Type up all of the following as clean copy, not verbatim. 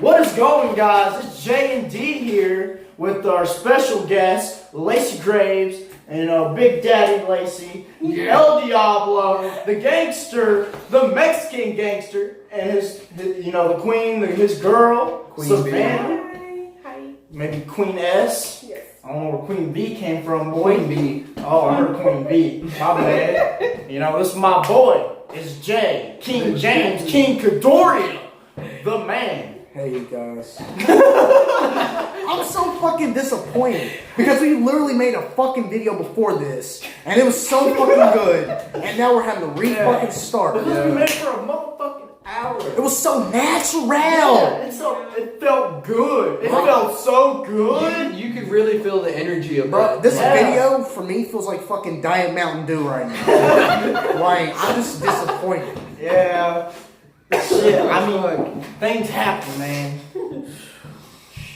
What is going, guys? It's J and D here with our special guest, Lacey Graves, and Big Daddy Lacey, El Diablo, the gangster, the Mexican gangster, and his the queen, his girl, Queen Savannah. Hi. Maybe Queen S. Yes. I don't know where Queen B came from, boy. Queen B. Oh, I heard Queen B. My bad. This is my boy. It's Jay, King James, King Kadoria, the man. Hey guys. I'm so fucking disappointed because we literally made a fucking video before this and it was so fucking good and now we're having to fucking start. Because we made it for a motherfucking hour. It was so natural. Yeah, it felt good. It felt so good. You could really feel the energy of Bro, that. this video for me feels like fucking Diet Mountain Dew right now. Like, I'm just disappointed. Yeah. Shit, I mean, things happen, man.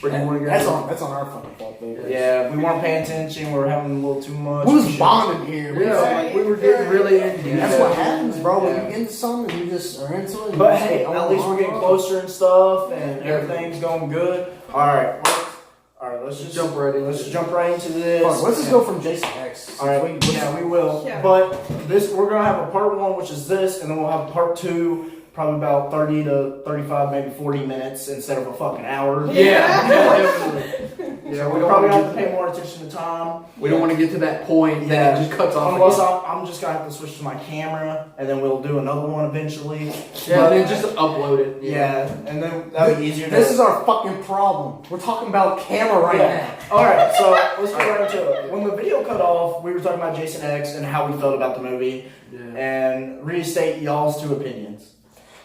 That's on our fucking fault, though. Yeah, we weren't paying attention. We were having a little too much. We was bonding here. We were getting really into it. That's what happens, bro. When you get into something, you just are into it. But hey, at least we're getting closer and stuff, and everything's going good. All right, let's just jump right in. Let's just jump right into this. Let's just go from Jason X. All right, we will. Yeah. But we're gonna have a part 1, which is this, and then we'll have part 2. Probably about 30 to 35, maybe 40 minutes instead of a fucking hour. Yeah, definitely. Yeah, we We're don't probably want have to to pay more attention to time. We don't want to get to that point that it just cuts off. Unless again. I'm just gonna have to switch to my camera, and then we'll do another one eventually. Yeah, and then just upload it. Yeah, and then that'll be easier. This is our fucking problem. We're talking about camera right now. All right, so let's get right into it. When the video cut off, we were talking about Jason X and how we felt about the movie, and restate y'all's 2 opinions.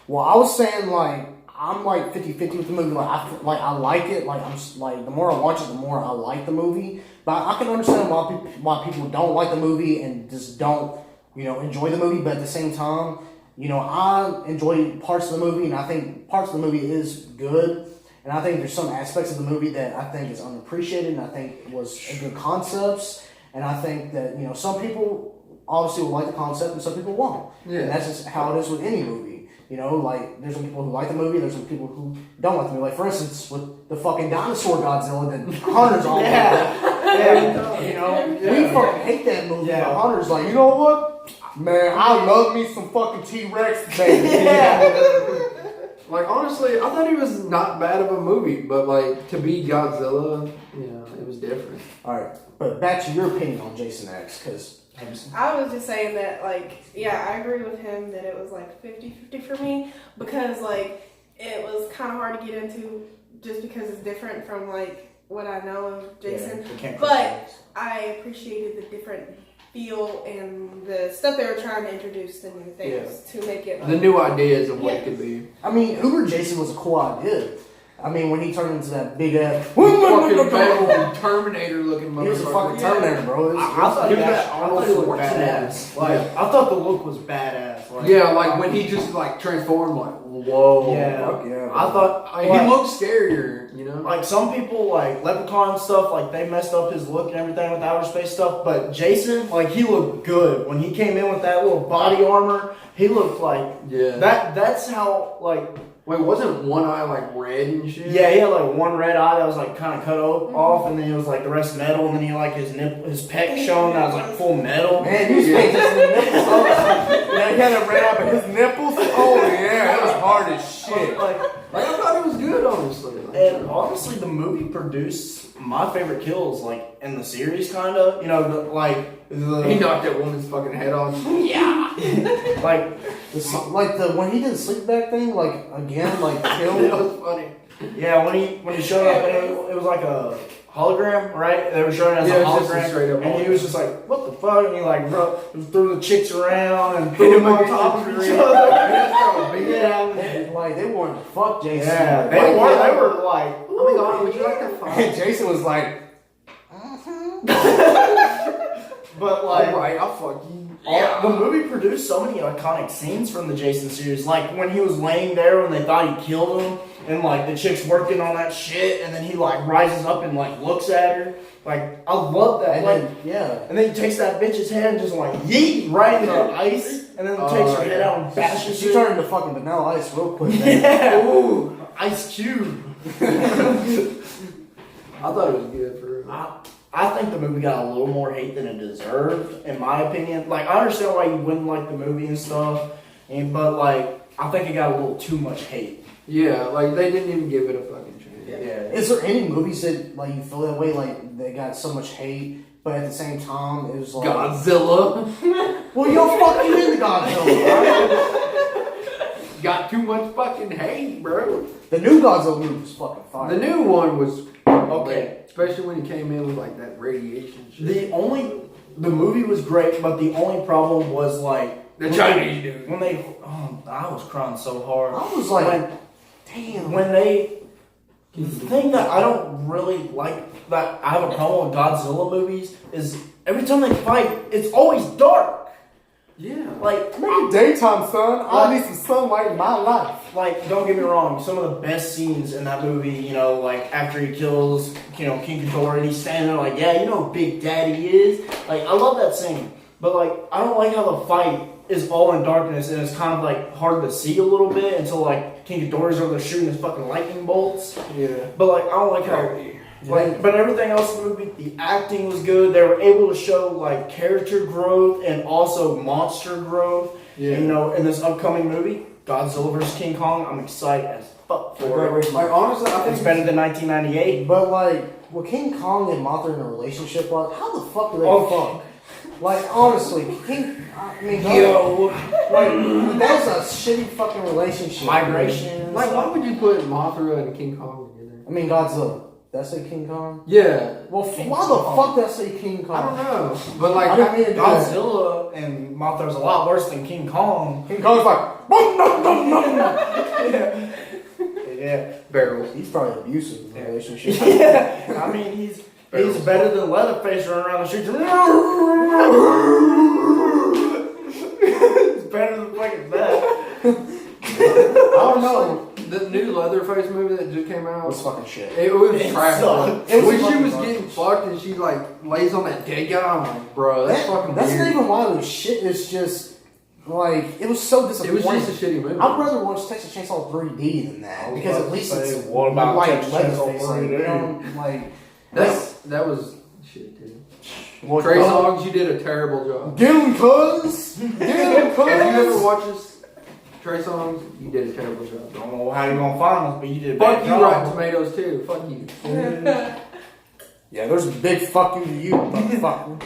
Well, I was saying, I'm 50-50 with the movie. I like it. The more I watch it, the more I like the movie. But I can understand why people don't like the movie and just don't, enjoy the movie. But at the same time, I enjoy parts of the movie, and I think parts of the movie is good. And I think there's some aspects of the movie that I think is unappreciated, and I think was a good concepts. And I think that, some people obviously will like the concept and some people won't. Yeah. And that's just how it is with any movie. There's some people who like the movie, there's some people who don't like the movie. Like, for instance, with the fucking dinosaur Godzilla that Hunter's all about. We fucking hate that movie. Yeah. But Hunter's like, you know what? Man, I love me some fucking T-Rex, baby. Honestly, I thought it was not bad of a movie, but to be Godzilla, it was different. Alright, but back to your opinion on Jason X, because I was just saying that, I agree with him that it was 50-50 for me because, it was kind of hard to get into just because it's different from, what I know of Jason. But I appreciated the different feel and the stuff they were trying to introduce the new things to make it. The new ideas of what it could be. I mean, Uber Jason was a cool idea. I mean, when he turned into that big ass Fucking Terminator looking motherfucker. he was a fucking Terminator, bro. I thought Give that that Arnold it looked Schwarzenegger. badass. I thought the look was badass. When he just transformed, whoa. Yeah. Fuck yeah, bro. I thought He looked scarier, some people Leprechaun stuff, they messed up his look and everything with outer space stuff. But Jason, he looked good when he came in with that little body armor. He looked that's how Wait, wasn't one eye red and shit? Yeah, he had one red eye that was kind of cut off, and then he was the rest metal, and then he had his pec showing that was full metal. Man, you spent just the nipples. Yeah, he had a red eye, but his nipples. Oh yeah, that was hard as shit. I thought it was good, honestly. And honestly, the movie produced my favorite kills, in the series, kind of. He knocked that woman's fucking head off. Yeah. When he did the sleep back thing, again, killed. That was funny. Yeah, when he showed up, and it was like a hologram, right? They were showing it as a it was just a hologram, straight up and he was just what the fuck? And he threw the chicks around and Hit threw him them on against top the of tree. each other. Yeah, they wanted to fuck Jason. Yeah, they were Oh my god, would you like to fuck? And Jason was like, but Alright, I'll fuck you. The movie produced so many iconic scenes from the Jason series. When he was laying there when they thought he killed him, and the chick's working on that shit, and then he rises up and looks at her. I love that. And then he takes that bitch's head and just yeet right in the ice, and then takes her head out and bashes she it. turned into fucking Vanilla Ice real quick, man. Yeah. Ooh. Ice Cube. I thought it was good for real. I think the movie got a little more hate than it deserved, in my opinion. Like, I understand why you wouldn't like the movie and stuff, but like, I think it got a little too much hate. Yeah, like they didn't even give it a fucking chance. Yeah. Is there any movies that like you feel that way? Like they got so much hate, but at the same time it was like Godzilla. Well, you're fucking into Godzilla. Got too much fucking hate, bro. The new Godzilla movie was fucking fire. The new one was Okay. especially when he came in with like that radiation shit. The movie was great, but the only problem was like The Chinese dude. When they, I was crying so hard. I was like, damn. The thing that I don't really like, that I have a problem with Godzilla movies, is every time they fight, it's always dark. Yeah. Like, Make it daytime, son. I need some sunlight in my life. Like, don't get me wrong, some of the best scenes in that movie, you know, like after he kills, you know, King Ghidorah and he's standing there like, yeah, you know who Big Daddy is. Like, I love that scene. But like, I don't like how the fight is all in darkness and it's kind of like hard to see a little bit until like King Ghidorah's over there shooting his fucking lightning bolts. Yeah. But like, I don't like how. Like, but everything else in the movie, the acting was good. They were able to show like character growth and also monster growth. Yeah. And, you know, in this upcoming movie, Godzilla vs. King Kong, I'm excited as fuck for it. Like honestly, I think It's better than 1998. But like, with King Kong and Mothra in a relationship, like, how the fuck do they fuck? Like, honestly, like, that's a shitty fucking relationship. Migration. like why would you put Mothra and King Kong together? I mean, Godzilla. Did I say King Kong? Yeah. Well, why the fuck did I say King Kong? I don't know. But like I didn't mean to do that. Godzilla and Mothra's a lot worse than King Kong. King Kong's like, nom, nom, nom, nom. Yeah. barrels. He's probably abusive in the relationship. Yeah. I mean, he's better than Leatherface running around the streets. He's better than fucking that. I don't know. The new Leatherface movie that just came It out. was fucking shit. It was It trash. sucked. Bro. It was When she fucking was garbage. getting fucked and she like lays on that dead guy, I'm like, bro, that's fucking That's weird. not even why it was shit. It's just like it was so It disappointing. was just a shitty movie. I'd rather watch Texas Chainsaw 3D than that because at least it's what about like Texas Chainsaw Leatherface, like, 3D? you know, like that was shit, dude. well, Trey Songz, you did a terrible job. Get him, cuz. Get him, If you ever cuz. watch this, Trey Songz, you did a terrible job. Don't know how you're gonna find us, but you did a Fuck bad you, job. Rotten Tomatoes too. Fuck you. Yeah, there's a big fuck you to you, motherfucker.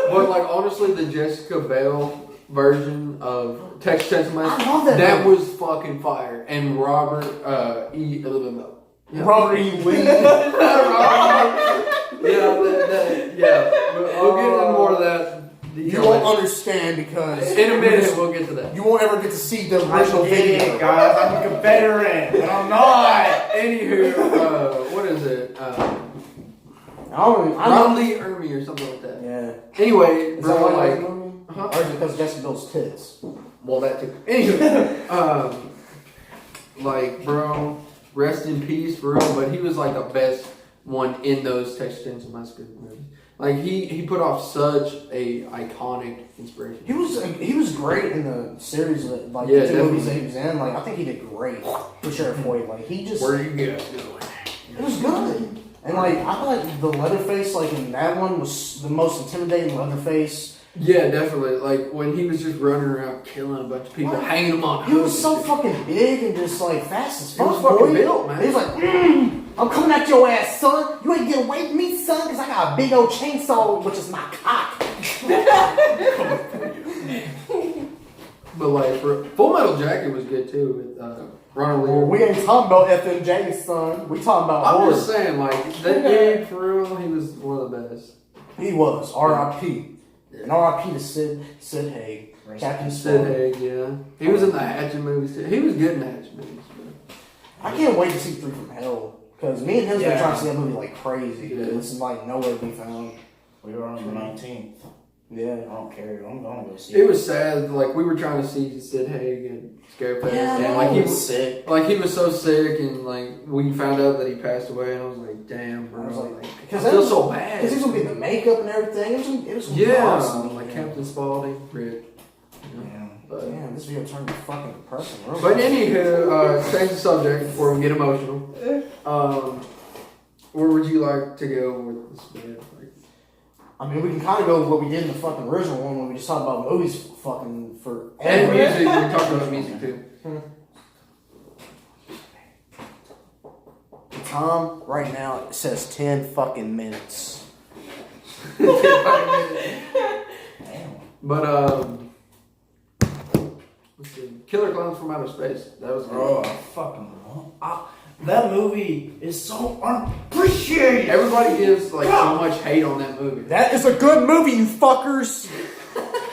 But like honestly, the Jessica Biel version of Texas Chainsaw Massacre, I love that that movie. was fucking fire. And Robert Robert E. Lee. Yeah. We'll get into more of that. You won't understand because In a minute, we'll get to that. you won't ever get to see the I original get it, video. guys. I'm a Confederate, but I'm not. Anywho, what is it? I don't. Ron Lee Ermey or something like that. Yeah. Anyway, Is that bro, why like, you like the movie? huh? Or is it because Jessica Biel's tits? well, that too. Anywho, like, bro, rest in peace, for real. But he was like the best one in those Texas Chainsaw Massacre movies. Like he put off such a iconic inspiration. He was great in the series, like Yeah, the two movies definitely. that he was in. Like I think he did great for Sheriff Boyd. Like he just, Where you go? it was good. And like I thought the Leatherface, like in that one, was the most intimidating Leatherface. Yeah, definitely. Like when he was just running around killing a bunch of people, What? hanging them on. He was hooks so and shit. fucking big and just like fast as He fuck. was fucking boy. built, man. He was like, I'm coming at your ass, son. You ain't get away from me, son, because I got a big old chainsaw, which is my cock. But like, Full Metal Jacket was good too with Ronald Well, Lee. we ain't talking about FMJ, son. We talking about I'm horror. just saying, like that dude for real, he was one of the best. He was R.I.P. And R.I.P. to Sid Haig, Captain Sid Sid. Haig, yeah, he was in the Hatchet movies too. He was good in the Hatchet movies. But I can't wait to see 3 from Hell because me and him's been Yeah. trying to see that movie like crazy. Yeah. And it's like nowhere to be found. We were on the 19th. Yeah. I don't care. I'm gonna go see it was sad. Like we were trying to see Sid Haig and Scareface, Yeah, and I like know. he was was sick. like he was so sick, and like we found out that he passed away, and I was like, damn, bro. I was like, I because feel so bad. Because he's gonna be in the makeup and everything. It was gonna be Yeah, awesome. like Captain Spaulding, Rick. Yeah. Damn, this video turned to fucking depressing. But anywho, change the subject before we get emotional. Where would you like to go with this video? I mean, we can kind of go with what we did in the fucking original one when we just talked about movies fucking for. And music. We talked about music too. Tom, right now it says 10 fucking minutes. But let's see. Killer Clowns from Outer Space. That was good. Bro, I fucking love that movie is so unappreciated. Everybody gives like so much hate on that movie. That is a good movie, you fuckers.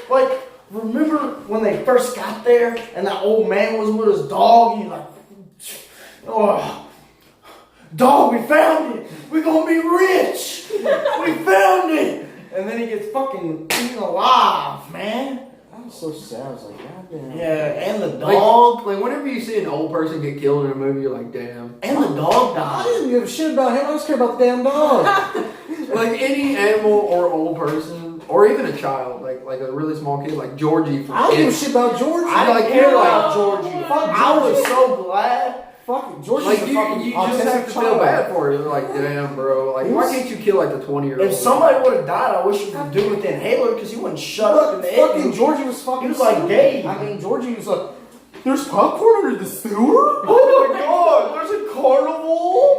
Like, remember when they first got there and that old man was with his dog? And he's like, oh, dog, we found it. We're gonna be rich. We found it. And then he gets fucking eaten alive, man. That was so sad. I was like, goddamn. Yeah, and the dog. Like whenever you see an old person get killed in a movie, you're like, damn. And the dog I died. didn't give a shit about him. I just care about the damn dog. Like any animal or old person, or even a child, like a really small kid, like Georgie from I don't give a It. shit about Georgie. I don't like, care you're about like, Georgie. Fuck I was Georgie. so glad. Fucking Georgie's Like a fucking you just have to autistic feel child. bad for it. You're like, damn, bro. Like, why can't you kill like the 20-year-old? If somebody would have died, I wish you could do it then Halo because he wouldn't shut up in the Fucking end. Georgie was fucking. He was like stupid. gay. I mean, Georgie was like, "There's popcorn under the sewer." Oh my god, there's a carnival.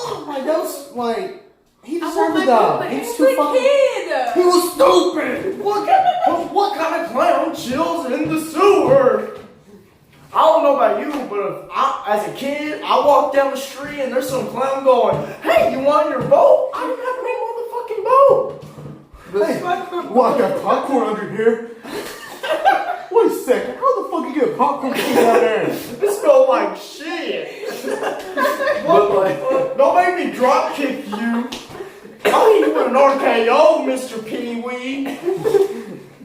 Oh my god, was like he I deserved want to my die. He He's was too fucking. kid. He was stupid. What kind of clown chills in the sewer? I don't know about you, but if as a kid, I walk down the street and there's some clown going, "Hey, you want your boat?" I don't have no motherfucking boat. What? I got popcorn under here. Wait a second. How the fuck you get popcorn out there? It smells like shit. But like, Don't make me drop kick you. I'll hit you with an RKO, Mr. Pee Wee.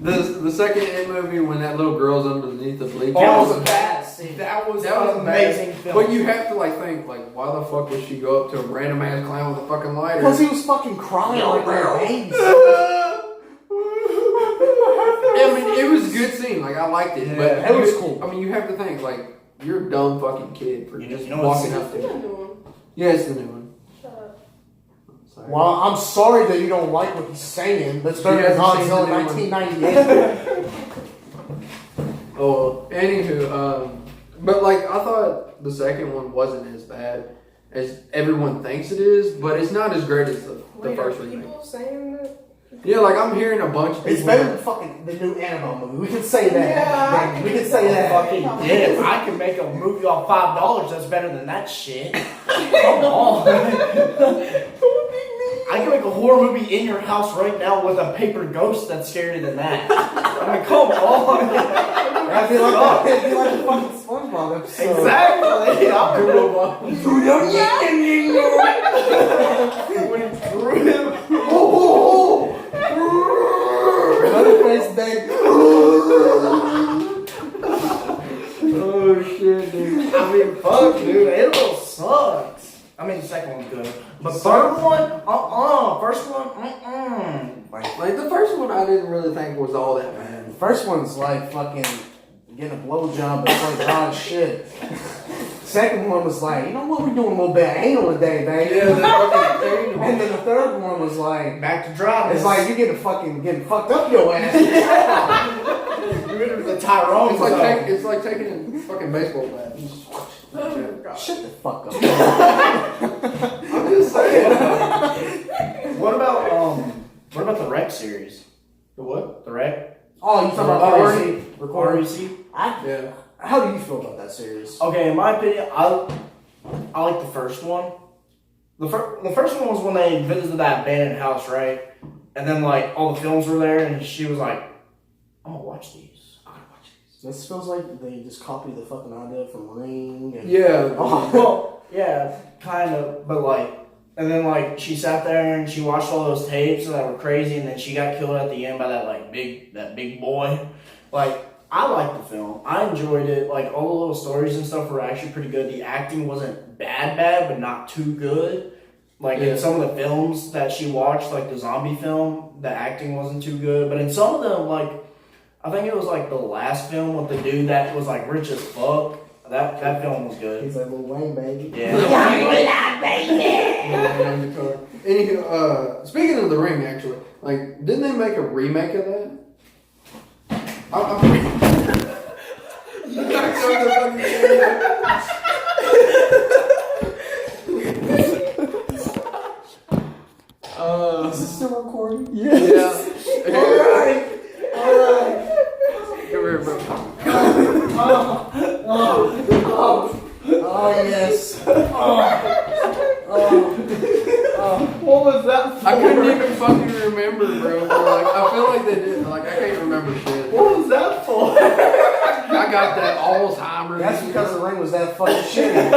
the second It movie when that little girl's underneath the bleachers. That was a bad scene. That was an amazing film. But you have to like think like, why the fuck would she go up to a random ass clown with a fucking lighter? Because he was fucking crying like that baby. I mean, it was a good scene. Like I liked it, but it was cool. I mean, you have to think like you're a dumb fucking kid for just know what's walking the- up to What it. you doing? Yeah, it's the new one. Shut up. Sorry. Well, I'm sorry that you don't like what he's saying. That's better than hasn't seen Godzilla the new one. 1998. Oh, anywho, but like I thought the second one wasn't as bad as everyone thinks it is, but it's not as great as the Wait, first are remake. people saying that? Yeah, like I'm hearing a bunch of people. It's better than fucking the new Annabelle movie. We can say that. Yeah, we can say that. Fucking yeah, if I can make a movie off $5, that's better than that shit. Come on. I can make a horror movie in your house right now with a paper ghost that's scarier than that. I mean, come on. That'd be like the fucking SpongeBob episode. Exactly. I'm Doodle gonna bug. when he threw him. Leatherface Day. Oh shit, dude. I mean, fuck, dude. Annabelle sucks. I mean, the second one's good. But third one, First one, Like the first one, I didn't really think was all that bad. The first one's like fucking getting a blowjob, but it's like hot as shit. Second one was like, you know what, we're doing a little bit of anal today, baby. Yeah, the fucking thing. And then the third one was like, back to driving. it's like you getting fucked up your ass. you're into the Tyrone. It's like taking a fucking baseball bat. Oh my god. Shut the fuck up. I'm just saying. What about the Rec series? The what? The Rec? Oh, you talking about REC? Yeah. How do you feel about that series? Okay, in my opinion, I like the first one. The first one was when they visited that abandoned house, right? And then like all the films were there, and she was like, "I'm gonna watch these. I'm gonna watch these." This feels like they just copied the fucking idea from Ring. And Yeah. Well, yeah, kind of, but like, and then like she sat there and she watched all those tapes that were crazy, and then she got killed at the end by that big boy. Like, I liked the film. I enjoyed it. Like, all the little stories and stuff were actually pretty good. The acting wasn't bad, but not too good. Like, in some of the films that she watched, like the zombie film, the acting wasn't too good. But in some of them, like, I think it was like the last film with the dude that was like rich as fuck. That film was good. He's like Lil Wayne, baby. Yeah. Anywho, speaking of The Ring, actually, like, didn't they make a remake of that? You got the fucking Is this still recording? Yeah. Alright. Come here, bro. Oh, yes. What was that for? I couldn't even fucking remember, bro. Like, I feel like they did. Like, I can't remember shit. What was that for? I got that Alzheimer's. That's because The Ring was that fucking shitty.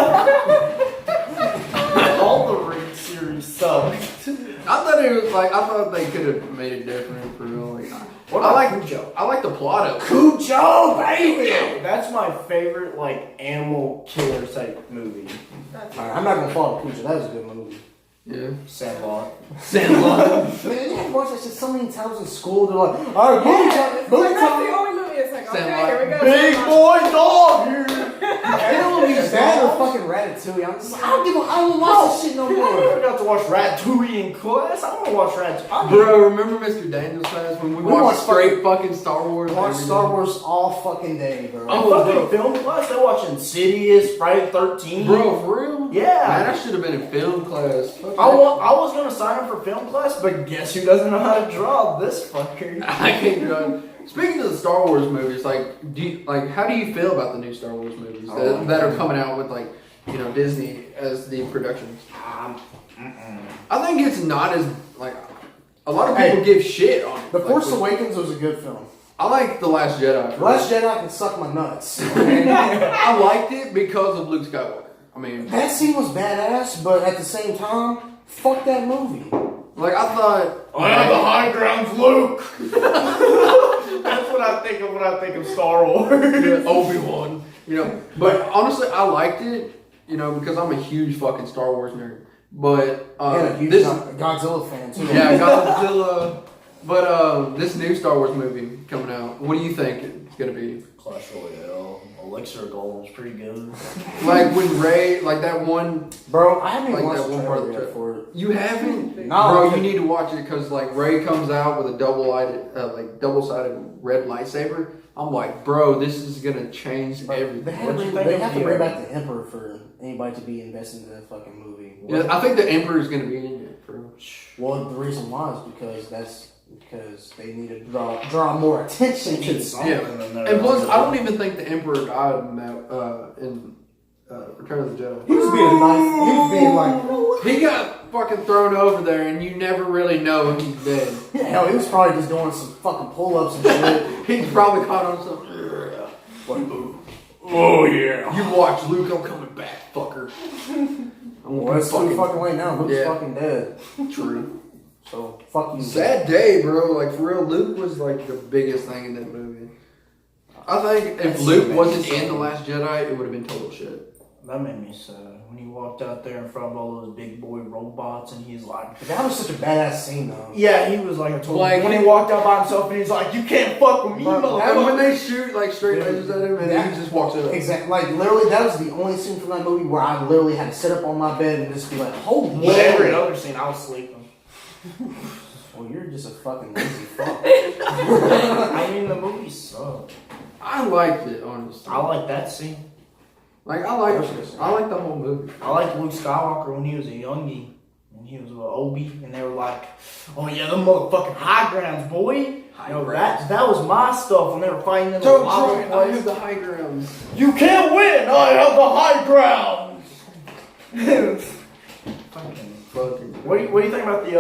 All the Ring series sucked. I thought they could have made it different for real. Like, What I about like Cujo? I like the plot of it. Cujo, baby! That's my favorite, like, animal killer type movie. That's Alright, I'm not gonna follow Cujo. That was a good movie. Yeah. Sandlot. Sandlot. Man, you had to watch that shit so many times in school. They're like, alright, movie time. Like, Movie that's the time. only movie. It's like, okay, Sandlot. here we go. Big Sandlot. boy dog here! They don't be bad or fucking Ratatouille. I'm just like, I don't watch this shit no I more. never got to watch Ratatouille in class. I want to watch Ratatouille. Bro, remember Mr. Daniels' class when we watched straight fucking Star Wars? I watch every Star day? Wars all fucking day, bro. I'm fucking film class. They watch Insidious, Friday the 13th. Bro, for real? Yeah. Man, I should have been in film class. Fuck I that. was gonna sign up for film class, but guess who doesn't know how to draw? This fucker. I can't draw. Speaking of the Star Wars movies, like, how do you feel about the new Star Wars movies that are coming out with, like, you know, Disney as the productions? I think it's not as, like, a lot of people give shit on it. The Like, Force Awakens was a good film. I like The Last Jedi. The Last Jedi can suck my nuts. Okay? I liked it because of Luke Skywalker. I mean, That scene was badass, but at the same time, fuck that movie. like, I thought... I have the high grounds, Luke. That's what I think of when I think of Star Wars. Obi-Wan, you know. But honestly, I liked it, you know, because I'm a huge fucking Star Wars nerd. But And a huge this, Godzilla fan, too. yeah, Godzilla. But this new Star Wars movie coming out, what do you think it's gonna be? Clash Royale, Elixir Gold was pretty good. Like when Ray, like that one, Bro, I haven't even like watched that the one part of trailer the yet for it. you haven't, No, bro. okay. You need to watch it because like Ray comes out with a double-sided red lightsaber. I'm like, bro, this is gonna change everything. They have to bring back the Emperor for anybody to be invested in that fucking movie. Yeah, I think the Emperor is gonna be in it, bro. Well, the reason why is because they need to draw more attention to it. Yeah, and plus, I don't even think the Emperor died in that in Return of the Jedi. He was being nice. He was being like, He got fucking thrown over there, and you never really know he's dead. yeah, hell, he was probably just doing some fucking pull-ups and shit. He's probably caught on something. Oh yeah. You watch, Luke. I'm coming back, fucker. Well, it's too fucking late now. Luke's Yeah. fucking dead. True. So fuck you. Sad day, bro. Like for real, Luke was like the biggest thing in that movie. I think if Luke wasn't in The Last Jedi, it would have been total shit. That made me sad when he walked out there in front of all those big boy robots, and he's like, That was such a badass scene, though. yeah, he was like a total. Like- when he walked out by himself, and he's like, you can't fuck with me, Bro, motherfucker. And when they shoot like straight lasers at him, and then he just walks up. Exactly. Like literally, that was the only scene from that movie where I literally had to sit up on my bed and just be like, "Holy With every shit!" other scene, I was sleeping. Well, you're just a fucking lazy fuck. I mean, the movie sucked. I liked it, honestly. I like that scene. Like I like the whole movie. I liked Luke Skywalker when he was a youngie. And he was with Obi, and they were like, oh yeah, them motherfucking high grounds, boy. That was my stuff when they were fighting in the lava I have place. the high ground. You can't win! I have the high ground! Fucking. What do you think about the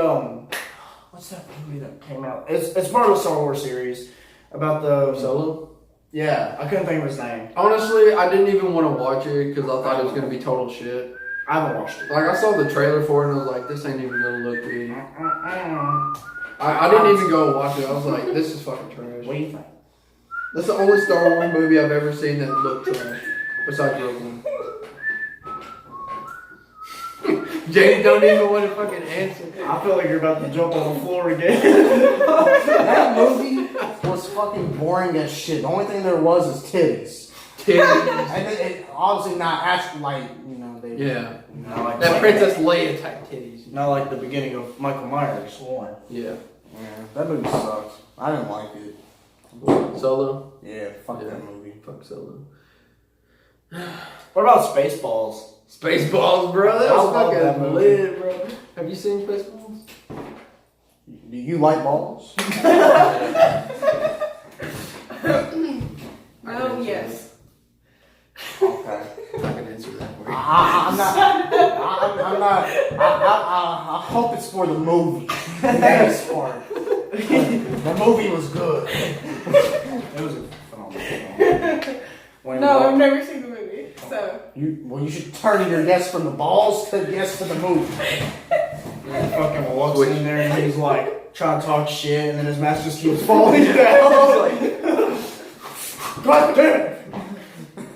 what's that movie that came out? It's part of the Star Wars series about the Solo? Yeah, I couldn't think of his name. Honestly, I didn't even want to watch it because I thought it was gonna be total shit. I haven't watched it. Like I saw the trailer for it and I was like, this ain't even gonna look good. I didn't even go watch it. I was like, this is fucking trash. What do you think? That's the only Star Wars movie I've ever seen that looked trash, besides Rogue One. James don't even want to fucking answer. I feel like you're about to jump on the floor again. That movie was fucking boring as shit. The only thing there was is titties. Titties. And it obviously not actually like, you know, they. Yeah. Not like That Princess Leia type titties. Not like the beginning of Michael Myers. One. Yeah. Yeah, that movie sucks. I didn't like it. Solo? Yeah, fuck that movie. Fuck Solo. What about Spaceballs? Spaceballs, bro. That I was love that fucking movie. lit, bro. Have you seen Spaceballs? Do you like balls? No, yes. Okay. I can answer that for you. I'm not. I hope it's for the movie. The next part. The movie was good. It was a phenomenal film. When he No, I've walked- never seen the movie, so. You should turn your yes from the balls to yes for the movie. fucking walks in there and he's like trying to talk shit, and then his mask just keeps falling down. Like, God damn it!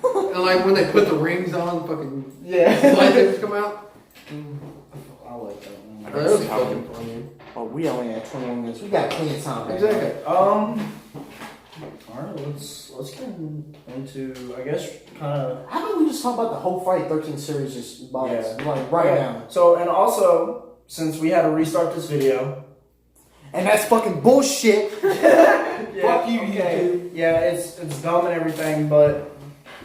And like when they put the rings on, fucking Yeah. lightsabers come out. I like that one. That was fucking funny. Oh, we only had 21 minutes. We got plenty of time. baby. Exactly. Alright, let's get into, I guess, kind of. How about we just talk about the whole Friday 13 series just about like right now? So, and also, since we had to restart this video. And that's fucking bullshit. Fuck you, YouTube. Yeah, it's dumb and everything, but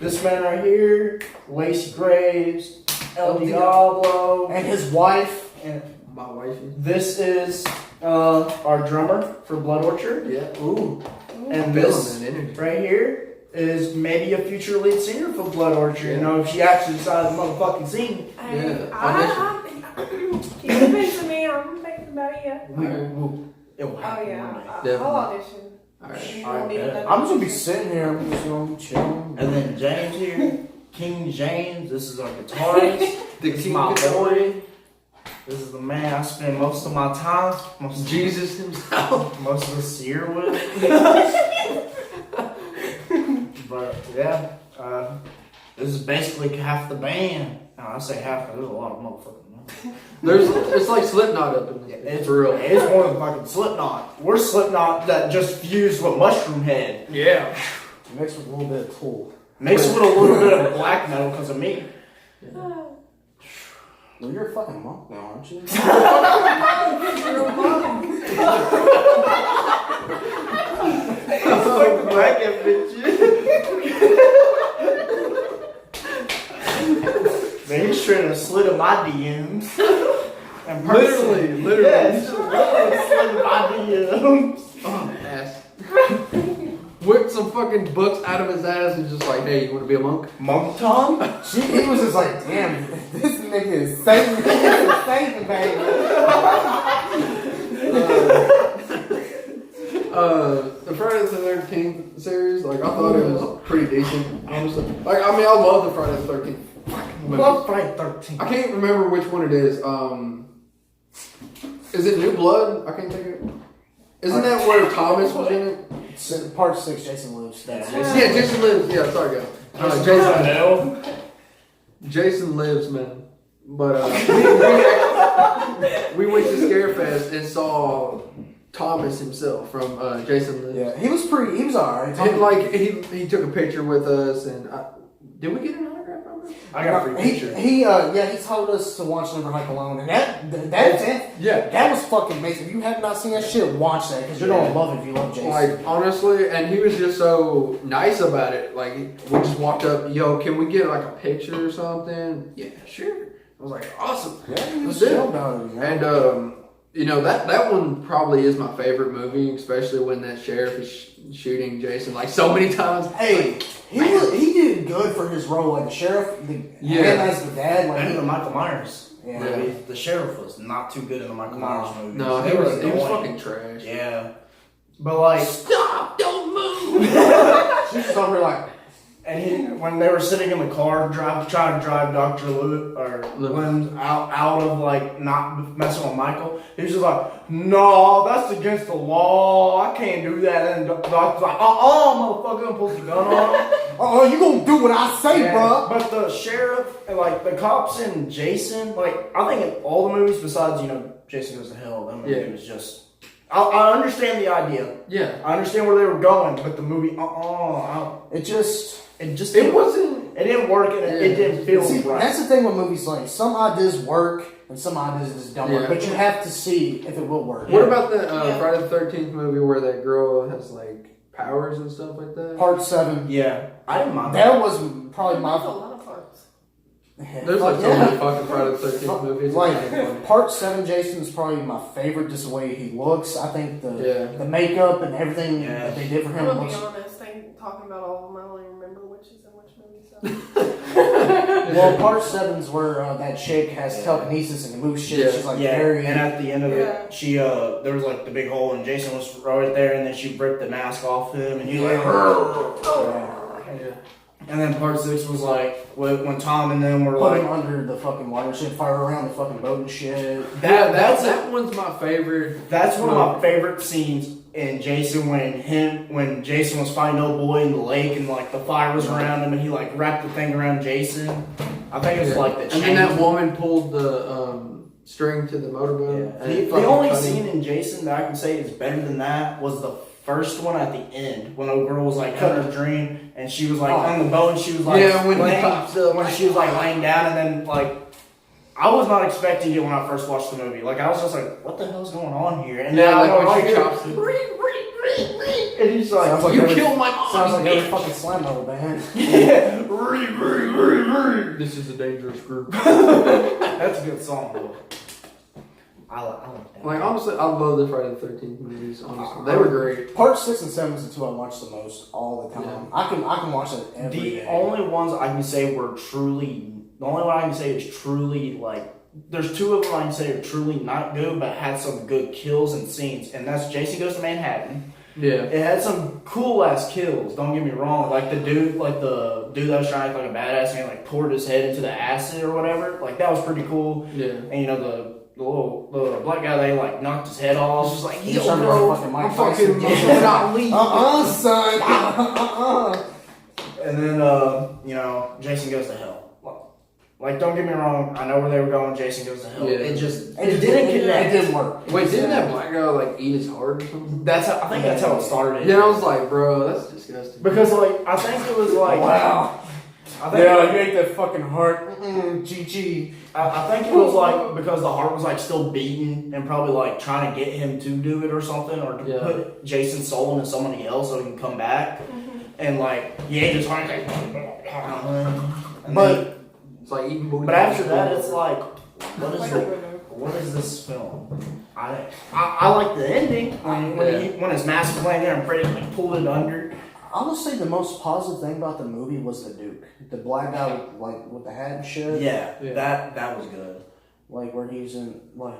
this man right here, Lacey Graves, El Diablo, And his wife. and My wifey. this is our drummer for Blood Orchard. Yeah. Ooh. And Feeling this that energy. right here is maybe a future lead singer for Blood Orchard. You know, if she actually decided to motherfucking sing. Keep it to me. I'm thinking about it. It will Oh happen yeah, one day. I'll audition. Alright. You Alright, won't even bet. know I'm just gonna be the sitting here. I'm just gonna be chilling. And then James here, King James. This is our guitarist. The This is king my guitar. boy. This is the man I spend most of my time, Jesus himself. most of this year with. But yeah, this is basically half the band. No, I say half because there's a lot of motherfucking money. It's like Slipknot up in this. It's for real. It's more than fucking Slipknot. We're Slipknot that just fused with Mushroom Head. Yeah. Mixed with a little bit of Tool. Mixed with a little bit of black metal because of me. Well, you're a fucking monk now, aren't you? Fucking black bitch. Man, he's trying to slid in my DMs. And Literally. Yeah, he's just literally slid in my DMs. Oh, ass. Whipped some fucking books out of his ass and just like, hey, you want to be a monk? Monk Tom? He was just like, damn, this nigga is saving, baby. The Friday the 13th series, like I thought it was pretty decent, honestly. Like I mean, I love the Friday the 13th. Love Friday 13. I can't remember which one it is. Is it New Blood? I can't think of it. Isn't that where Thomas was in it? Part 6, Jason Lives. Yeah, Yeah, Jason Lives. Yeah, sorry guys. Jason Lives, man. But we went to Scarefest and saw Thomas himself from Jason Lives. Yeah, he was alright. And like he took a picture with us, and did we get an autograph from him? I got a free picture. He told us to watch Never Hike Alone, and that was fucking amazing. If you have not seen that shit, watch that because you're gonna love it if you love Jason. Like honestly, and he was just so nice about it. Like we just walked up, yo, can we get like a picture or something? Yeah, sure. I was like, awesome. Yeah, he was Let's do it. chill about it. And you know that one probably is my favorite movie, especially when that sheriff is shooting Jason like so many times. Hey, he did good for his role, like the sheriff. Him as the dad, like And even Michael Myers. Yeah. Movie. The sheriff was not too good in the Michael Myers movies. No, They he were was annoying. fucking trash. Yeah. But like, Stop! Don't move! she's just over here like, when they were sitting in the car, trying to drive Dr. Lynn out of like not messing with Michael, he was just like, "No, that's against the law. I can't do that." And the doctor's like, motherfucker, and pulls the gun on him. Oh, you gonna do what I say, bro? But the sheriff and like the cops and Jason, like I think in all the movies besides Jason Goes to Hell, that movie was just. I understand the idea. Yeah, I understand where they were going, but the movie, it wasn't. It didn't work, and it didn't feel right. That's the thing with movies. Like some ideas work, and some ideas just don't work. But you have to see if it will work. What about the Friday the 13th movie where that girl has like powers and stuff like that? Part 7. Yeah, I didn't mind that. Was probably my. That's a lot of parts. There's like so many fucking Friday the 13th movies. Like Part 7, Jason's probably my favorite. Just the way he looks. I think the makeup and everything that they did for him. I'm gonna be honest. Talking about all of them, I don't even remember which is in which movie. So. Well, Part 7's where that chick has telekinesis and can move shit. She's like very. And at the end of it, she there was like the big hole, and Jason was right there, and then she ripped the mask off him, and he And then Part 6 was like when Tom and them were put him under the fucking water shit, fire around the fucking boat and shit. That one's my favorite. That's one of my favorite scenes in Jason when Jason was fighting old boy in the lake and like the fire was around him and he like wrapped the thing around Jason. I think it was like the chain. And then that woman pulled the string to the motorboat. Yeah. The only scene in Jason that I can say is better than that was the first one at the end when a girl was like cutting her dream and she was like on the boat and she was like when she was like laying down and then like I was not expecting it when I first watched the movie. Like I was just like, what the hell's going on here? And now like when she chops it. And he's like, you killed my mom. Sounds like every fucking slam level band. Yeah. This is a dangerous group. That's a good song though. I like that. Like honestly, I love the Friday the 13th movies. Honestly, they were great. Part 6 and 7 is the two I watch the most all the time. Yeah. I can watch it every day. The only ones I can say were truly. The only one I can say is truly like. There's two of them I can say are truly not good, but had some good kills and scenes, and that's Jason Goes to Manhattan. Yeah, it had some cool ass kills. Don't get me wrong. Like the dude that was trying to act like a badass and like poured his head into the acid or whatever. Like that was pretty cool. Yeah, and the black guy they like knocked his head off. Just like I'm fucking son. And then Jason Goes to Hell. Like don't get me wrong, I know where they were going. Jason Goes to Hell. Yeah. It didn't connect. It didn't work. Wait, didn't that black guy like eat his heart or something? I think that's how it started. Yeah, I was like, bro, that's disgusting. Because like I think it was like wow. you ate that fucking heart. GG. I think it was like because the heart was like still beating and probably like trying to get him to do it or something or to put Jason's soul into somebody else so he can come back. And like he ate his heart. But it's like eating booty. But after that, it's like, what is this film? I like the ending when his mask was laying there and Freddy like pulled it under. I would say the most positive thing about the movie was the Duke, the black guy with the hat and shit. Yeah. That was good. Like where he's in where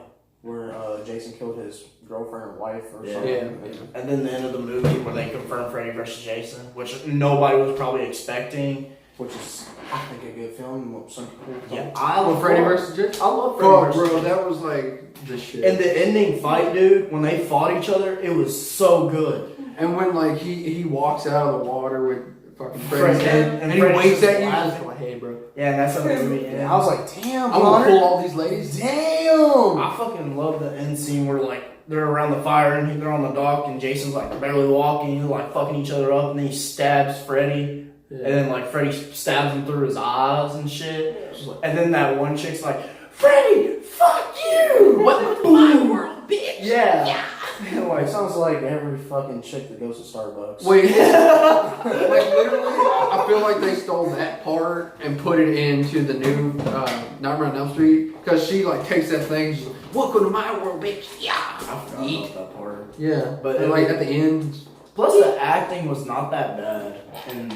Jason killed his girlfriend or wife or something. Yeah. And then the end of the movie where they confirmed Freddy versus Jason, which nobody was probably expecting. Which is, I think, a good film. Some people don't. I love Freddy versus Jason. I love Freddy versus Jason. That was like the shit. And the ending fight, dude, when they fought each other, it was so good. And when like he walks out of the water with fucking Freddy's head and he Freddy's waves at you, laughing. just like, hey, bro. Yeah, and that's how the movie ends. I was like, damn, I'm gonna pull all these ladies. Damn. I fucking love the end scene where like they're around the fire and they're on the dock and Jason's like barely walking, and like fucking each other up, and then he stabs Freddy. Yeah. And then like Freddy stabs him through his eyes and shit. Yeah. And then that one chick's like, Freddy, fuck you! Welcome to my world, bitch! Yeah. Like, sounds like every fucking chick that goes to Starbucks. Wait, like literally, I feel like they stole that part and put it into the new Nightmare on Elm Street because she like takes that thing. She's like, welcome to my world, bitch! Yeah. I forgot about that part. Yeah, but like at the end. Plus, the acting was not that bad, and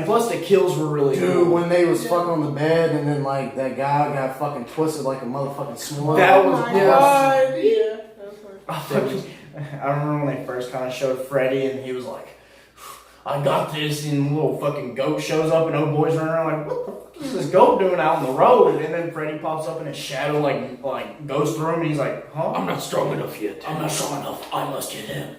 plus the kills were really Dude, cool. when they was fucking on the bed, and then like that guy got fucking twisted like a motherfucking s'more. That was Yeah. I remember when they first kind of showed Freddy, and he was like, I got this, and the little fucking goat shows up, and old boy's running around like, what the fuck is this goat doing out on the road? And then Freddy pops up, and his shadow like goes through him, and he's like, huh? I'm not strong enough yet. I'm not strong enough. I must get him.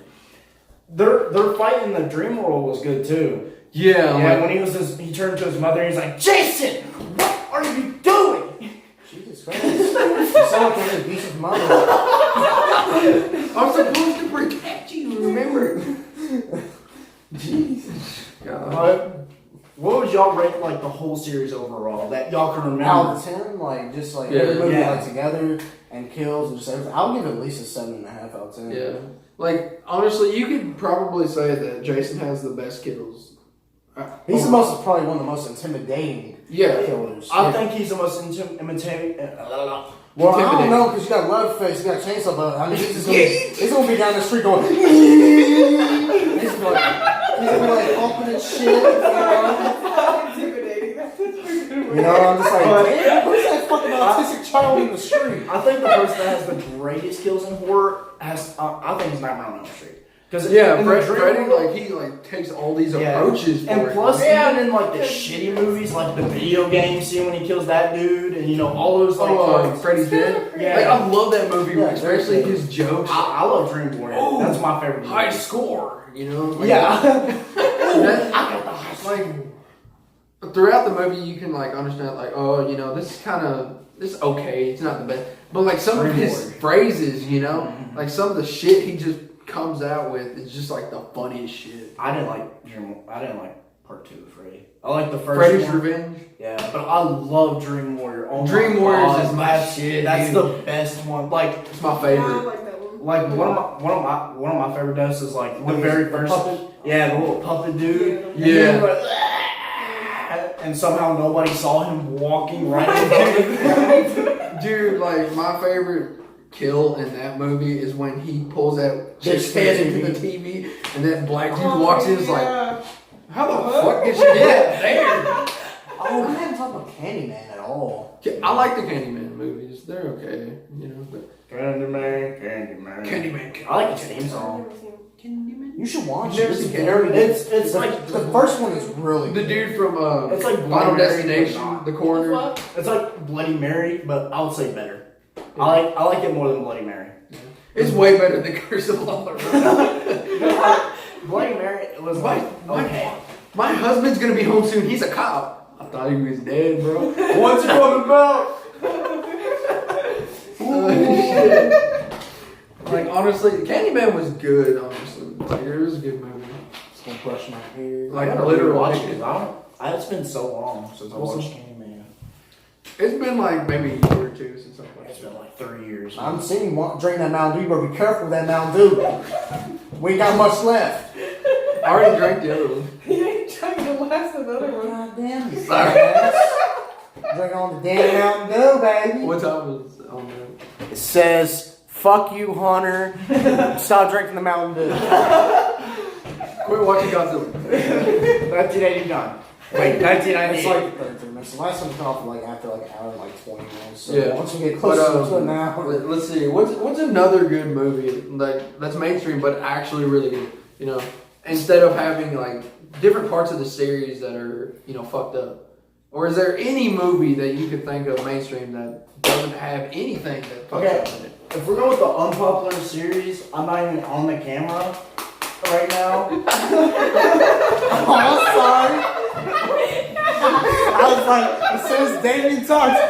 Their fight in the dream world was good too. Yeah, Yeah, when he turned to his mother, and he's like, Jason, what are you doing? Jesus Christ. You sound like an abusive mother. I'm supposed to protect you, remember? Jesus. God. What would y'all rate like the whole series overall that y'all can remember? Out of 10, like just like Yeah. every movie Yeah. like together and kills and just everything. I'll give it at least a 7.5 out of 10. Yeah. Like, honestly, you could probably say that Jason has the best kills. He's probably one of the most intimidating Yeah. killers. I think he's the most imitating. Well, I don't intimidating. know because you got Leatherface, you got Chainsaw, but I mean, he's gonna be down the street going. He's gonna be like pumping and shit. Intimidating. You know, I'm just like, damn, who's that fucking autistic child in the street? I think the person that has the greatest kills in horror has. I think it's Nightmare on Elm Street. Because Yeah, Freddy, like, he, like, takes all these approaches for and it. plus, Yeah. even in like the shitty movies, like the video game scene when he kills that dude, and you know all those like. Freddy's Dead? Yeah. Like, I love that movie, Yeah, especially very his jokes. I love Dream Warrior. Oh, That's my favorite. Movie. High score, you know? Like, Yeah. that, I got the high score. Like, throughout the movie, you can, like, understand, like, oh, you know, this is okay. It's not the best. But, like, some of his phrases, you know? Like, some of the shit he just comes out with is just, like, the funniest shit. I didn't like part 2 of Freddy. I like the first Freddy's one. Revenge. Yeah, but I love Dream Warrior. Oh Dream my Warriors God, is my that's- shit, That's dude. the best one. Like It's my I favorite. like that one. Like one of my favorite deaths is like the When very he's the first puppet? Yeah, the little puppet dude. And he Yeah. was like, "Ah," and somehow nobody saw him walking right in Dude, like, my favorite kill in that movie is when he pulls that The chick's head TV. into the TV and that black dude walks in and is like, yeah. how the fuck did she get there? Oh, we haven't talked about Candyman at all. I like the Candyman movies. They're okay, you know. But Candyman. I like his theme song. Candyman? You should watch Never it. It's seen very Candyman. good. It's like The first one is really The good. dude from It's like Final Bloody Mary, Destination, but not. the coroner. What? It's like Bloody Mary, but I would say better. I like it more than Bloody Mary. It's way better than Curse of La Llorona. Bloody Mary was like okay. My husband's gonna be home soon. He's a cop. I thought he was dead, bro. What's coming back? Like, honestly, Candyman was good, honestly. Like, it was a good movie. Just gonna brush my hair. Like, I gotta literally. watch it. It's been so long since I watched Candyman. It's been like maybe a year or two since I watched It's it. been like 30 years. I'm seeing you drink that Mountain Dew. You better be careful with that Mountain Dew. We ain't got much left. I already drank the other one. He ain't trying to last another one. God damn you. Sorry. Drink on the damn Mountain Dew, baby. What time was it on there? It says, fuck you, Hunter. Stop drinking the Mountain Dew. Quit watching Godzilla. 1989. Wait, It's 1998. like 33 minutes. The last one cut off like after like an hour and like 20 minutes. So Yeah. once you get But, closer to an hour. let's see. What's another good movie like that's mainstream but actually really good? You know, instead of having like different parts of the series that are fucked up. Or is there any movie that you could think of mainstream that doesn't have anything that fucks Okay. up in it? If we're going with the unpopular series, I'm not even on the camera right now. Oh, I'm sorry. I was like, as soon as Damien talks,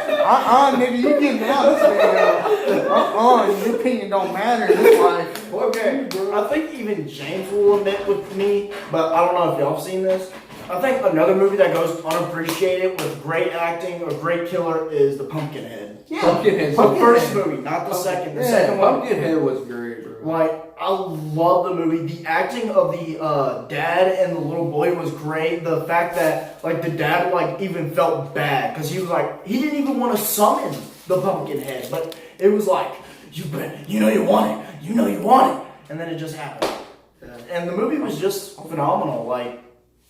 nigga, you getting out this video. Your opinion don't matter in this life. Okay, I think even James will admit with me, but I don't know if y'all have seen this. I think another movie that goes unappreciated with great acting or great killer is The Pumpkinhead. Pumpkinhead. The first movie, not the second. The second one. Pumpkinhead was great, bro. Like, I love the movie. The acting of the dad and the little boy was great. The fact that, like, the dad, like, even felt bad. Because he was like, he didn't even want to summon the Pumpkinhead. But it was like, you know you want it. You know you want it. And then it just happened. And the movie was just phenomenal. Like,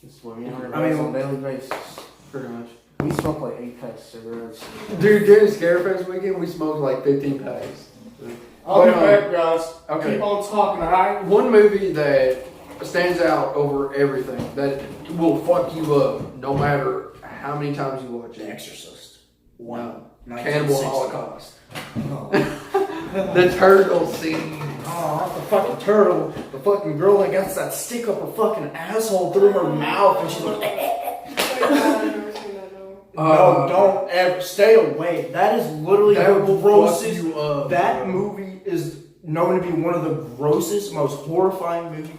This is what we on I mean, a daily basis. Pretty much. We smoke like 8 packs of cigarettes. Dude, during Scarefest weekend, we smoked like 15 packs. I'll be But, back, guys. okay. Keep on talking, alright? One movie that stands out over everything. That will fuck you up no matter how many times you watch The it. Exorcist. No. 1960. Cannibal Holocaust. Oh. The turtle scene. Oh, not the fucking turtle. The fucking girl that got that stick up her fucking asshole through her mouth, and she's like, I've never seen that, no. no, don't ever stay away. That is literally That the will fuck grossest. you up, That bro. movie is known to be one of the grossest, most horrifying movies.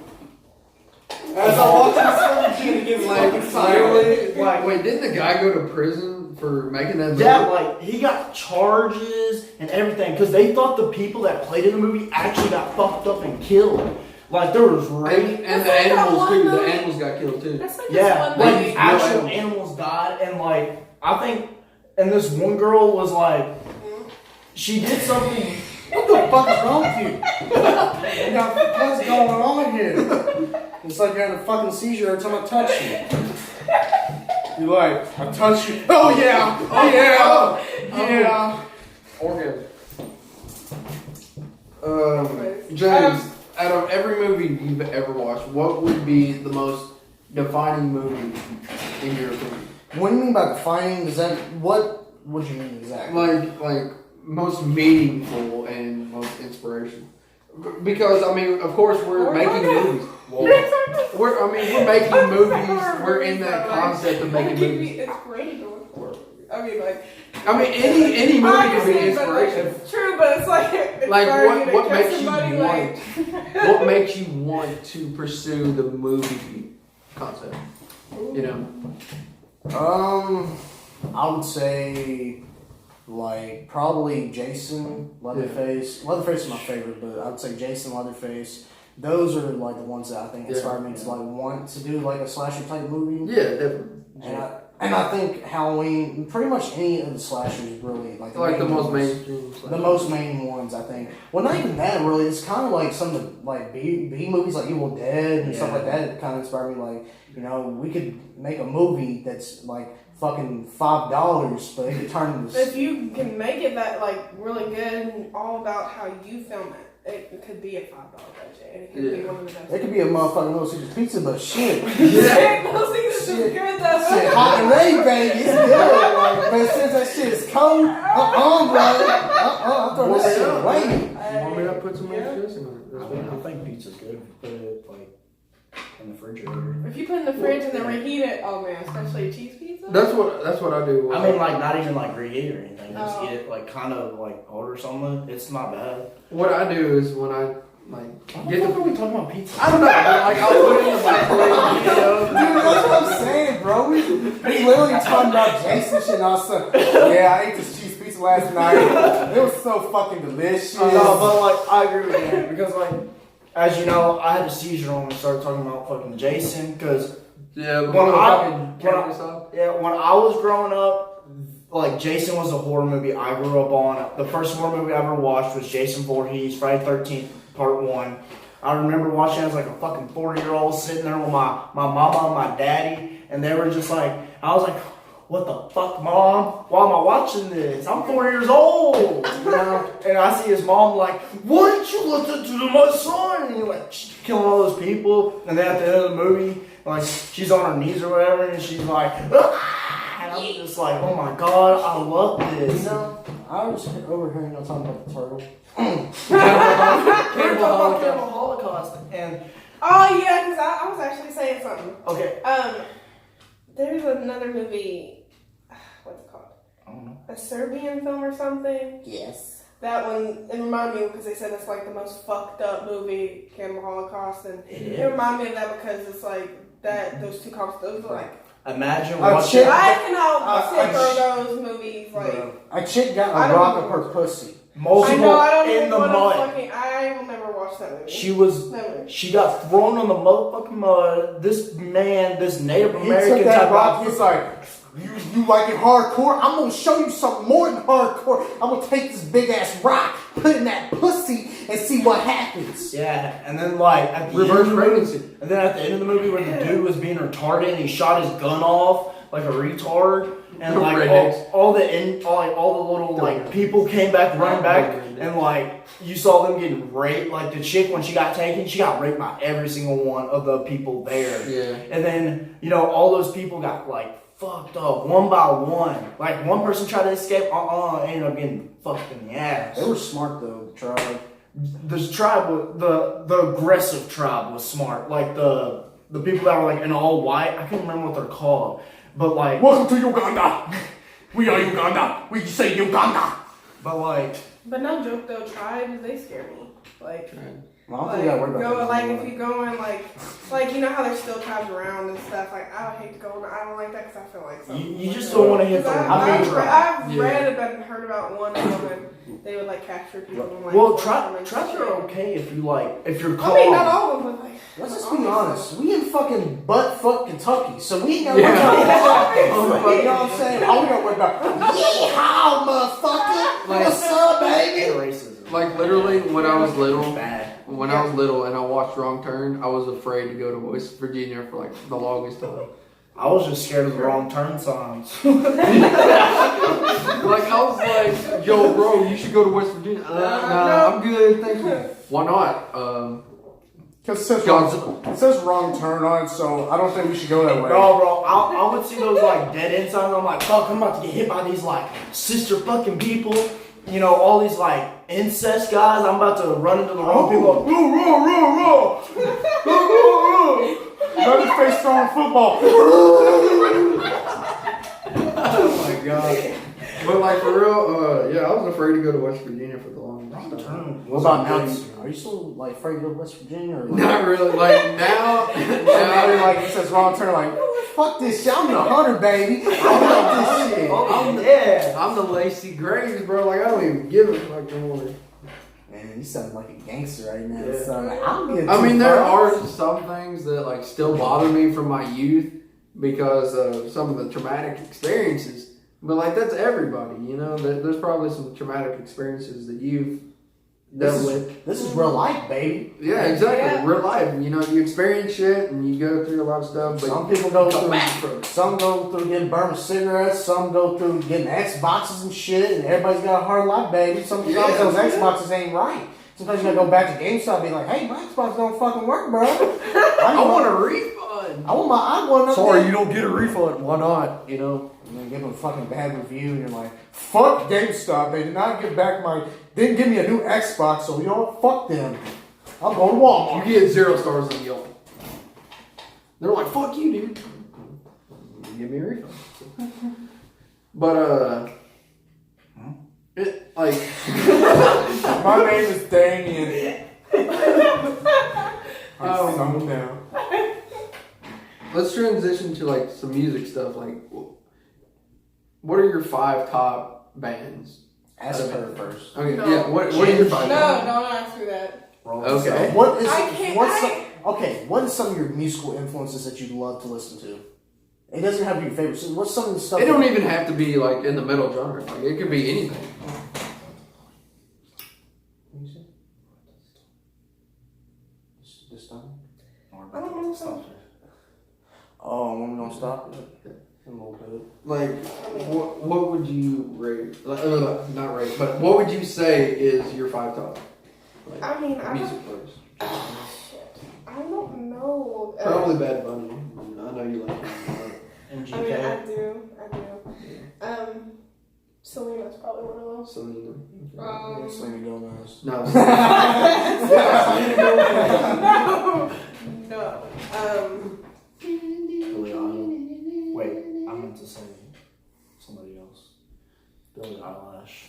As I watch this movie, it gets fucking silent. Like, wait, didn't the guy go to prison for making that movie? Yeah, like he got charges and everything because they thought the people that played in the movie actually got fucked up and killed. Like there was rape. And the That's like that animals one too. The movie. animals got killed too. That's like Yeah, this one like movie. actual animals died, and like I think, and this one girl was like, she did something. What the fuck is wrong with you? You got, what's going on here? It's like you're having a fucking seizure every time I touch you. You're like, I touch you. Oh yeah, yeah. Orgasm. James, out of every movie you've ever watched, what would be the most defining movie in your opinion? What do you mean by defining? Is that what would you mean exactly? Like most meaningful and most inspirational. Because I mean, of course, we're making movies. We're making movies. We're in that concept of making movies. Inspirational. I mean, like. I mean, any movie can be obviously, but, like, inspirational. true, but it's like Like inspiring what to makes kill you somebody, want? like. What makes you want to pursue the movie concept? You know. I would say, like, probably Jason, Leatherface. Leatherface is my favorite, but I would say Jason, Leatherface. Those are, like, the ones that I think inspire me to, like, want to do, like, a slasher type movie. Yeah, definitely. And I think Halloween, pretty much any of the slashers, really, like, The most ones. mainstream. The most main ones, I think. Well, not even that, really. It's kind of like some of the, like, B movies, like Evil Dead and stuff like that. It kind of inspired me, like, you know, we could make a movie that's, like, fucking $5, but it could turn into... If you can make it that, like, really good and all about how you film it could be a $5 budget. And it could be one of the best. It could be a motherfucking Little Caesars pizza, but shit. Those things are Shit. good, though. Shit, hot and ready, baby. It's good. Like, but since that shit is cold, bro. I'm throwing that shit away. You want me to put some more dressing on it? That's I fine. think pizza's good. Put it like in the refrigerator. If you put it in the fridge and then reheat it, oh man, especially cheese pizza. That's what I do. I mean, like not even like reheat or anything. Just Oh. eat it like kind of like cold or something. It's not bad. What I do is when I like What get the fuck the are we talking about pizza? I don't know, but like I'll put it in the microwave, you know. Dude, that's what I'm saying, bro. We literally talking about Jason shit and all stuff. Yeah, I ate this cheese pizza last night. It was so fucking delicious. No, but like I agree with you because like as you know, I had a seizure when we started talking about fucking Jason because Yeah, but when when I I when I was growing up, like Jason was a horror movie I grew up on. The first horror movie I ever watched was Jason Voorhees, Friday 13th, Part 1. I remember watching it as like a fucking 40-year-old sitting there with my mama and my daddy, and they were just like, I was like, what the fuck, Mom? Why am I watching this? I'm 4 years old, you know? And I see his mom like, what did you listen to my son? And you're like, she's killing all those people. And then at the end of the movie, like, she's on her knees or whatever, and she's like, ah! And I was just like, oh my god, I love this. You know, I was overhearing y'all talking about the turtle. Cannibal Holocaust. And, Oh yeah, because I was actually saying something. okay. There's another movie. What's it called? I don't know. A Serbian film or something. Yes. That one, it reminded me because they said it's like the most fucked up movie, Cannibal Holocaust, and It it is. reminded me of that because it's like that. Those two cops, those are like. Imagine Oh, watching. shit. I cannot I- sit through those movies. Like A chick got I a don't rock know. up her pussy. Multiple I know I don't in even the want mud. to fucking. I will never watch that movie. Never. She got thrown on the motherfucking mud. This man, this Native He American took that type rock, of. he's like, you like it hardcore? I'm gonna show you something more than hardcore. I'm gonna take this big ass rock, put it in that pussy, and see what happens. Yeah, and then like at the Reverse end of the movie, pregnancy. and then at the end of the movie where the dude was being retarded and he shot his gun off like a retard, and like Rednecks. all the little like people came back running back, and like you saw them getting raped. Like the chick when she got taken, she got raped by every single one of the people there. Yeah. And then all those people got like fucked up one by one. Like one person tried to escape, ended up getting fucked in the ass. They were smart though, the tribe. The tribe was the aggressive tribe was smart. Like the people that were like in all white, I can't remember what they're called, but like Welcome to Uganda. We are Uganda. We say Uganda. but like But no joke though, tribes, they scare me. Like, Well, I don't think I worry about that. if you go in like you know how there's still tribes around and stuff. Like I would hate to go. I don't like that because I feel like something. you just don't want to hit the I've read about and heard about one of them. They would like capture people. And, like, well, torture them and tribes shit. are okay if you're I called. mean, not all of them, but like. Let's just be honest. We in fucking butt-fuck Kentucky, so we ain't got Yeah. You know what I'm saying? All we got to worry about, yeehaw, motherfucker. Like- What's up, baby? Racism. Like literally, when I was little, Bad. I was little and I watched Wrong Turn, I was afraid to go to West Virginia for like the longest time. I was just scared of the wrong turn signs. Like I was like, yo, bro, you should go to West Virginia. Nah, I'm good, thank you. Why not? Because it God's- says wrong turn on it, so I don't think we should go that way. No, bro, I would see those like dead end signs. I'm like, fuck, I'm about to get hit by these like sister fucking people. All these like incest guys. I'm about to run into the wrong people. Like, Another face throwing football. Oh my god. But like for real, yeah, I was afraid to go to West Virginia for the longest time. What about now? Are you still like afraid to go to West Virginia? Or, like, Not really. Like now, now you're like, it says wrong turn, like, fuck this shit. I'm the hunter, baby. I love this shit. I'm the Lacey Graves, bro. Like I don't even give a fuck anymore. Man, you sound like a gangster right now. Yeah. Son. I mean, there are some things that like still bother me from my youth because of some of the traumatic experiences. But like that's everybody, There's probably some traumatic experiences that you've dealt with. This is real life, baby. Yeah, exactly. Yeah. Real life. You experience shit and you go through a lot of stuff. But Some people go come through. back from it. Some go through getting burned with cigarettes. Some go through getting Xboxes and shit. And everybody's got a hard life, baby. Sometimes those Xboxes ain't right. Sometimes you gotta go back to GameStop and be like, "Hey, my Xbox don't fucking work, bro. I want a refund. I want my I Sorry, you don't get a refund. Why not? And then give them a fucking bad review, and you're like, fuck GameStop. They did not give back didn't give me a new Xbox, so fuck them. I'm going to Walmart. You get 0 stars on Yall. They're like, fuck you, dude. Give me a refund. But, it, like, My name is Damien. Oh. Calm down. let's transition to, like, some music stuff. Like, what are your 5 top bands? Ask her first. Okay, No. yeah, what are your 5 No, top? don't ask me that. Okay. What is some of your musical influences that you love to listen to? It doesn't have to be your favorite. So what's some of the stuff? It don't even have to be, like, in the metal genre. Like, it could be anything. This time? I don't know something. Oh, when we gonna stop? A little bit. Like, what would you rate? Like, not rate, but what would you say is your 5 top? Like, I mean, music players. Shit. I don't know. Probably Bad Bunny. I know you like him. I mean, I do. Selena's probably one of those. Selena. Selena Gomez. No. No. Billie Eilish. Wait, I meant to say somebody else. Billie Eilish.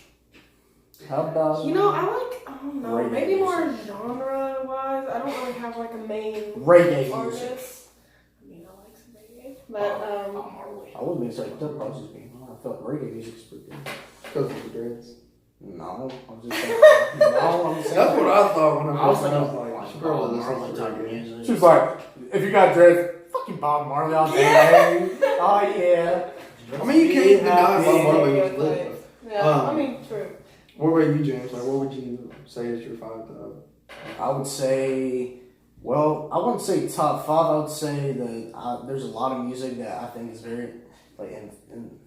How about I don't know, Reggae maybe more music. genre wise. I don't really have like a main reggae music? artist. I mean, I like some reggae, but I wouldn't be excited to process me. I felt reggae music's pretty good. Because of the dreads. No, I'm just saying. I'm just saying. That's what I thought when I was thinking like, she probably Marley listens type to of reggae. music. She was like, if you got dreads, fucking Bob Marley all day. Oh yeah. I mean, you can't deny happy. Bob Marley Yeah, was lit. yeah, I mean, true. What about you, James? Like, what would you say is your 5 top? I would say, well, I wouldn't say top 5. I would say that there's a lot of music that I think is very, like,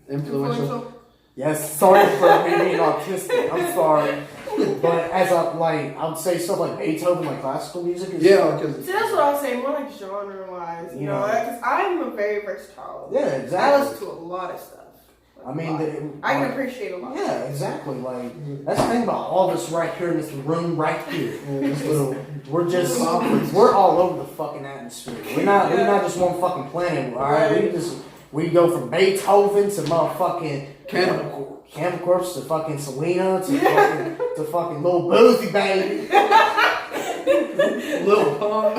Influential. Yes, sorry for me being autistic. I'm sorry. But as I would say stuff like Beethoven, like classical music. Is Yeah, because See, that's what I was saying, more like genre-wise, you know, because I'm a very versatile. Yeah, I exactly. listen to a lot of stuff. I mean, I can appreciate a lot. Yeah, exactly. Like that's the thing about all of us right here in this room, right here. This little, we're all over the fucking atmosphere. We're not just one fucking planet. All right, we go from Beethoven to motherfucking Cannibal Corpse to fucking Selena to fucking Lil Boozy baby. Lil Pump.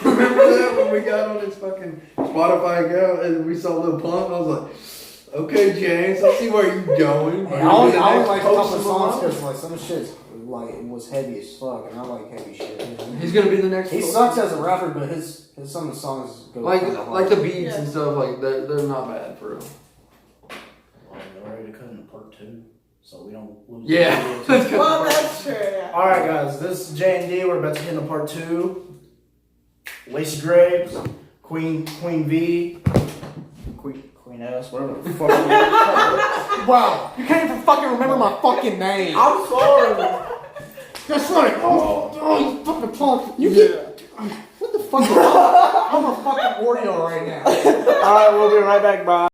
Remember that when we got on this fucking Spotify account and we saw Lil Pump? I was like, okay, James, I see where you're going. Hey, I only like a couple songs because like some shit like was heavy as fuck, and I like heavy shit. He's gonna be the next. He sucks as a rapper, but his some of the songs go like the beats and stuff like they're not bad for real. Well, we're ready to cut into part 2, so we don't lose. Yeah. Well, that's true. Yeah. All right, guys. This is J&D. We're about to get into part 2. Lacey Graves, Queen V, Queen S, whatever the fuck. Wow, you can't even fucking remember my fucking name. I'm sorry. That's like, oh, you fucking punk. What the fuck? I'm a fucking Oreo right now. All right, we'll be right back. Bye.